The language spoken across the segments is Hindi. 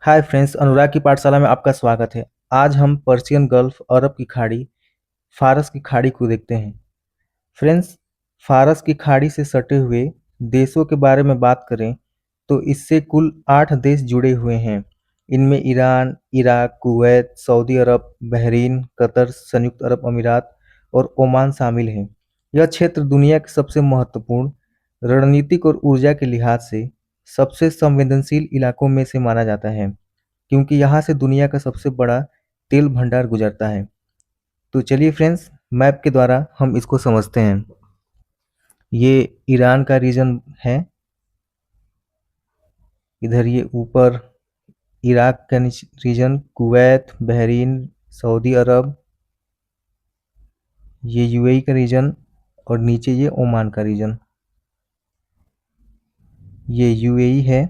हाय फ्रेंड्स, अनुराग की पाठशाला में आपका स्वागत है। आज हम पर्शियन गल्फ, अरब की खाड़ी, फारस की खाड़ी को देखते हैं। फ्रेंड्स, फारस की खाड़ी से सटे हुए देशों के बारे में बात करें तो इससे कुल 8 देश जुड़े हुए हैं। इनमें ईरान, इराक, कुवैत, सऊदी अरब, बहरीन, कतर, संयुक्त अरब अमीरात और ओमान शामिल हैं। यह क्षेत्र दुनिया के सबसे महत्वपूर्ण रणनीतिक और ऊर्जा के लिहाज से सबसे संवेदनशील इलाकों में से माना जाता है, क्योंकि यहाँ से दुनिया का सबसे बड़ा तेल भंडार गुजरता है। तो चलिए फ्रेंड्स, मैप के द्वारा हम इसको समझते हैं। ये ईरान का रीजन है। इधर ये ऊपर इराक का रीजन, कुवैत, बहरीन, सऊदी अरब, ये यूएई का रीजन, और नीचे ये ओमान का रीजन। ये यूएई है,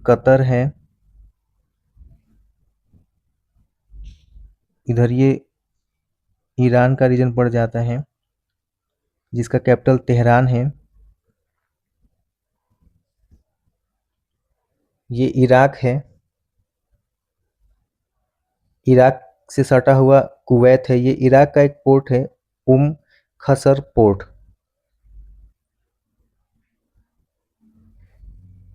कतर है, इधर ये ईरान का रीजन पड़ जाता है जिसका कैपिटल तेहरान है। ये इराक है, इराक से सटा हुआ कुवैत है। ये इराक का एक पोर्ट है, खसर पोर्ट।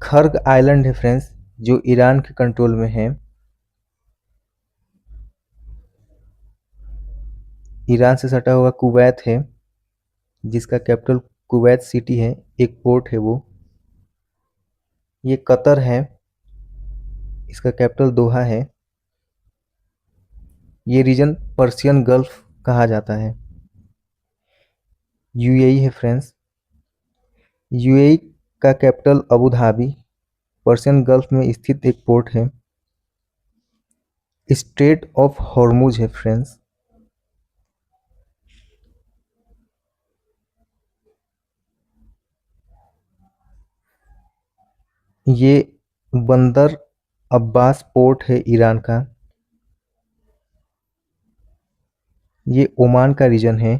खर्ग आइलैंड है फ्रेंड्स, जो ईरान के कंट्रोल में है। ईरान से सटा हुआ कुवैत है जिसका कैपिटल कुवैत सिटी है, एक पोर्ट है वो। ये कतर है, इसका कैपिटल दोहा है। ये रीजन पर्शियन गल्फ कहा जाता है। यूएई है फ्रेंड्स, यूएई का capital Abu Dhabi Persian gulf में स्थित एक पोर्ट है। स्ट्रेट ऑफ हॉर्मुज है फ्रेंड्स। ये बंदर अब्बास पोर्ट है ईरान का। ये ओमान का रीजन है।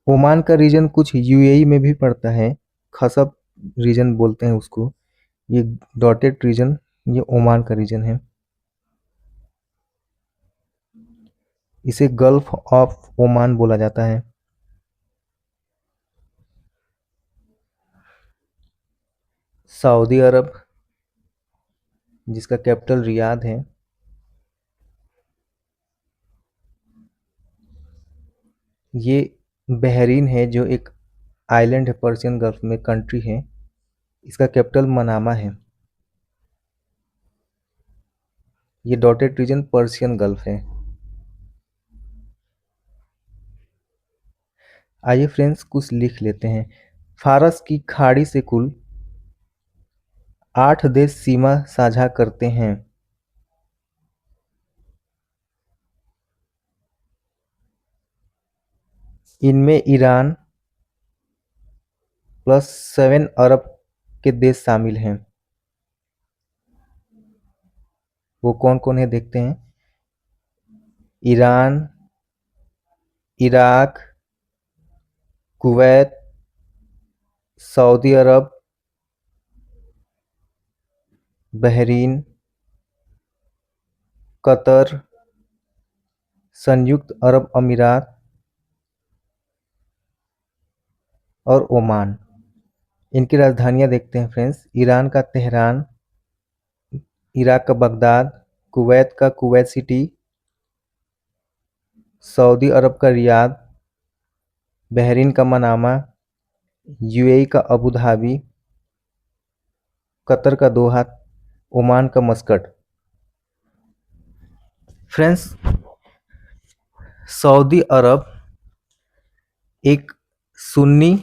ओमान का रीजन कुछ यूएई में भी पड़ता है, खसब रीजन बोलते हैं उसको। ये डॉटेड रीजन, ये ओमान का रीजन है। इसे गल्फ ऑफ ओमान बोला जाता है। सऊदी अरब, जिसका कैपिटल रियाद है। ये बहरीन है, जो एक आइलैंड है पर्शियन गल्फ में, कंट्री है। इसका कैपिटल मनामा है। ये डॉटेड रीजन पर्शियन गल्फ है। आइए फ्रेंड्स, कुछ लिख लेते हैं। फारस की खाड़ी से कुल 8 देश सीमा साझा करते हैं। इनमें ईरान प्लस 7 अरब के देश शामिल हैं। वो कौन कौन है देखते हैं। ईरान, इराक, कुवैत, सऊदी अरब, बहरीन, कतर, संयुक्त अरब अमीरात और ओमान। इनकी राजधानियां देखते हैं फ्रेंड्स। ईरान का तेहरान, इराक का बगदाद, कुवैत का कुवैत सिटी, सऊदी अरब का रियाद, बहरीन का मनामा, यूएई का अबू धाबी, कतर का दोहा, ओमान का मस्कट। फ्रेंड्स, सऊदी अरब एक सुन्नी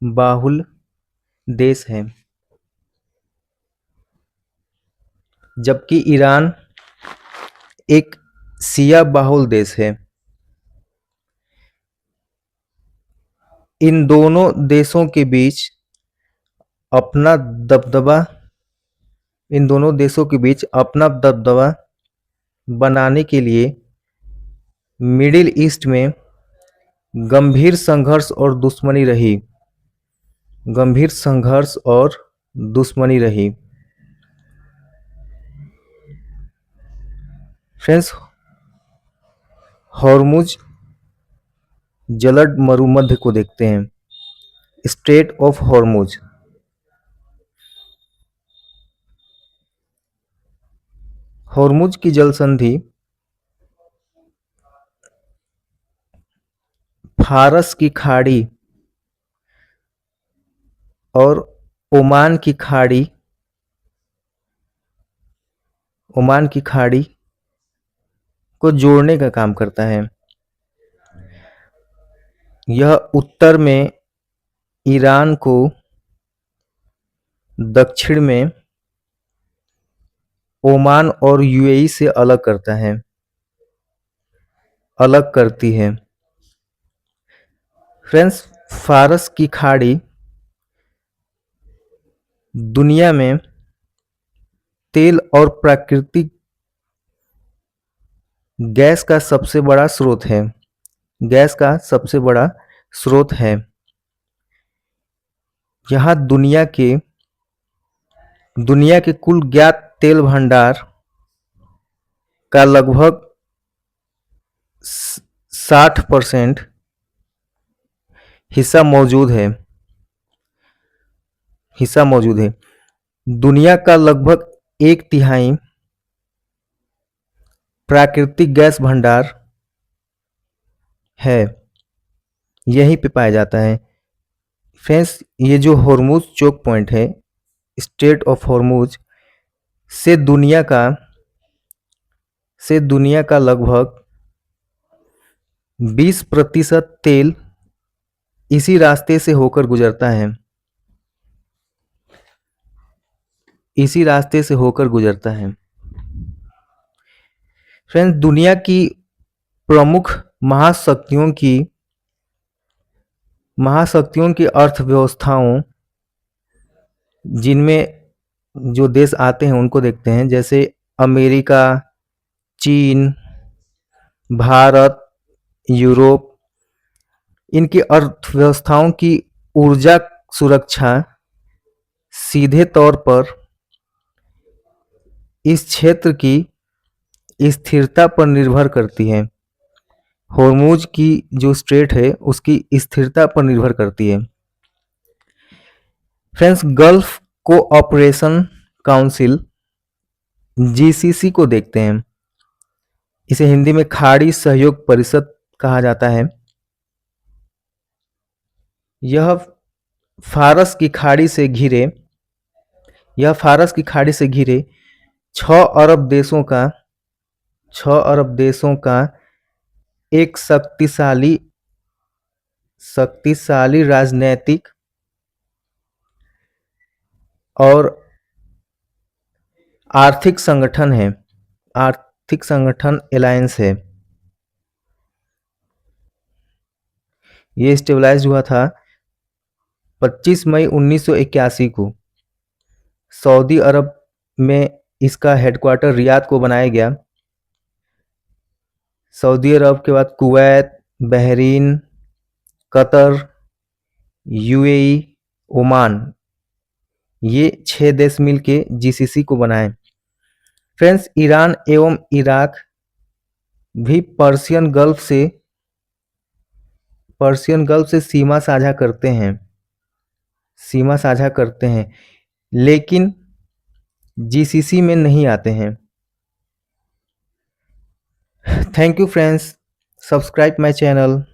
बाहुल देश है, जबकि ईरान एक शिया बाहुल देश है। इन दोनों देशों के बीच अपना दबदबा इन दोनों देशों के बीच अपना दबदबा बनाने के लिए मिडिल ईस्ट में गंभीर संघर्ष और दुश्मनी रही। गंभीर संघर्ष और दुश्मनी रही। फ्रेंड्स, हॉर्मुज जलद मरुमध्य को देखते हैं। Straight of Hormuz. हॉर्मुज की जल संधि फारस की खाड़ी और ओमान की खाड़ी को जोड़ने का काम करता है। यह उत्तर में ईरान को दक्षिण में ओमान और यूएई से अलग करती है। फ्रेंड्स, फारस की खाड़ी दुनिया में तेल और प्राकृतिक गैस का सबसे बड़ा स्रोत है। यहाँ दुनिया के कुल ज्ञात तेल भंडार का लगभग 60% हिस्सा मौजूद है। दुनिया का लगभग 1/3 प्राकृतिक गैस भंडार है यहीं पे पाया जाता है। फ्रेंड्स, ये जो हॉर्मुज चोक पॉइंट है, स्ट्रेट ऑफ हॉर्मुज से दुनिया का लगभग 20% तेल इसी रास्ते से होकर गुजरता है। फ्रेंड्स, दुनिया की प्रमुख महाशक्तियों की अर्थव्यवस्थाओं, जिनमें जो देश आते हैं उनको देखते हैं, जैसे अमेरिका, चीन, भारत, यूरोप। इनकी अर्थव्यवस्थाओं की ऊर्जा सुरक्षा सीधे तौर पर इस क्षेत्र की स्थिरता पर निर्भर करती है। हॉर्मुज की जो स्ट्रेट है उसकी स्थिरता पर निर्भर करती है। Friends, gulf cooperation council GCC को देखते हैं। इसे हिंदी में खाड़ी सहयोग परिषद कहा जाता है। यह फारस की खाड़ी से घिरे 6 अरब देशों का एक शक्तिशाली राजनैतिक और आर्थिक संगठन एलायंस है। ये स्टेबलाइज हुआ था 25 मई 1981 को। सऊदी अरब में इसका हेडक्वार्टर रियाद को बनाया गया। सऊदी अरब के बाद Kuwait, Bahrain, Qatar, UAE, Oman, ये 6 देश मिलके जीसीसी को बनाए। फ्रेंड्स, ईरान एवं इराक भी पर्शियन गल्फ से सीमा साझा करते हैं, लेकिन जीसीसी में नहीं आते हैं। Thank you friends, subscribe my channel.